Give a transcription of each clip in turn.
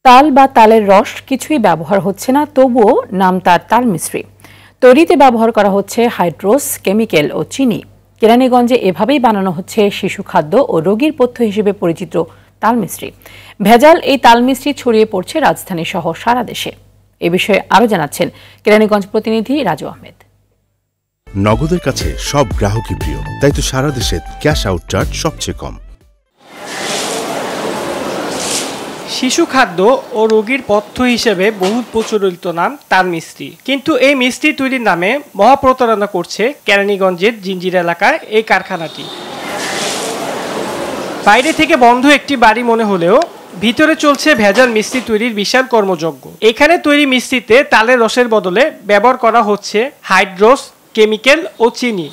তাল বা তালের রস কিছুই ব্যবহার হচ্ছে না, তবুও নাম তার তাল মিস্ত্রি। তৈরিতে ব্যবহার করা হচ্ছে হাইড্রোস, কেমিক্যাল ও চিনি। কেরানীগঞ্জে এভাবেই বানানো হচ্ছে শিশু খাদ্য ও রোগীর পথ্য হিসেবে পরিচিত তাল মিস্ত্রি। ভেজাল এই তাল মিস্ত্রি ছড়িয়ে পড়ছে রাজধানী সহ সারা দেশে। এ বিষয়ে আরো জানাচ্ছেন কেরানীগঞ্জ প্রতিনিধি রাজু আহমেদ। নগদের কাছে সব গ্রাহকই প্রিয়, তাই তো সারা দেশে ক্যাশ আউট চার্জ সবচেয়ে কম। শিশু খাদ্য ও রোগীর পথ্য হিসেবে বহু প্রচলিত নাম তাল মিস্ত্রি, কিন্তু এই মিষ্টি তৈরির নামে মহাপ্রতারণা করছে কেরানীগঞ্জের জিঞ্জির এলাকায় এই কারখানাটি। বাইরে থেকে বন্ধ একটি বাড়ি মনে হলেও ভিতরে চলছে ভেজাল মিষ্টি তৈরির বিশাল কর্মযজ্ঞ। এখানে তৈরি মিষ্টিতে তালের রসের বদলে ব্যবহার করা হচ্ছে হাইড্রোস, কেমিক্যাল ও চিনি।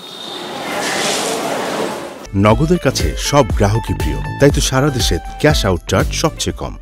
নগদের কাছে সব গ্রাহকই প্রিয়, তাই তো সারা দেশে ক্যাশ আউট চার্জ সবচেয়ে কম।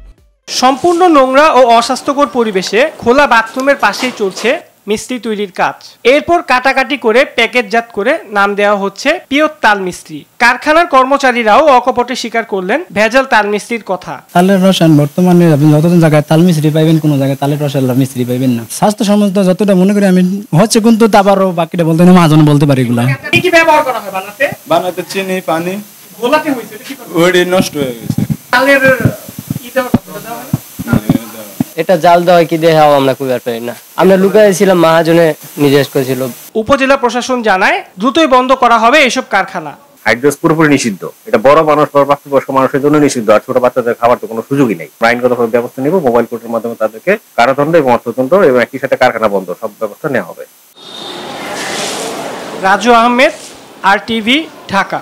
সম্পূর্ণ নোংরা ও অস্বাস্থ্যকর পরিবেশে খোলা বাথরুমের পাশেই চলছে মিষ্টি তৈরির কাজ। এরপর কাটাকাটি করে প্যাকেটজাত করে নাম দেওয়া হচ্ছে পিওর তাল মিস্ত্রি। কারখানার কর্মচারীরাও অকপটে স্বীকার করলেন ভেজাল তাল মিস্ত্রির কথা। তালের রস বর্তমানে আপনি যতদিন জায়গায় তাল মিস্ত্রি পাইবেন, কোনো জায়গায় তালের রসের মিস্ত্রি পাইবেন না। স্বাস্থ্যসম্মত যতটা মনে করি আমি হচ্ছে, কিন্তু আবারও বাকিটা বলতে না, মাঝনে বলতে পারি এগুলা। কি কি ব্যবহার করা হয় বানাতে? বানাতে চিনি, পানি। গোলাতে হইছে কি ওইটা নষ্ট হয়ে গেছে। তালের এটা জাল দেওয়া কি দেখাও আমরা কইবার পারি না। আমরা লুকাইছিলাম, মহাজনে নির্দেশ করেছিল। উপজেলা প্রশাসন জানায় দ্রুতই বন্ধ করা হবে এসব কারখানা। হাইড্রোস পুরোপুরি নিষিদ্ধ। এটা বড় মানুষ বা প্রাপ্তবয়স্ক মানুষের জন্য নিষিদ্ধ, আর ছোট বাচ্চাদের খাবার তো কোনো সুযোগই নেই। আইনগতভাবে ব্যবস্থা নেব, মোবাইল কোর্টের মাধ্যমে তাদেরকে কারাদণ্ড এবং অর্থদণ্ড এবং একই সাথে কারখানা বন্ধ সব ব্যবস্থা নেওয়া হবে। রাজু আহমেদ, RTV, ঢাকা।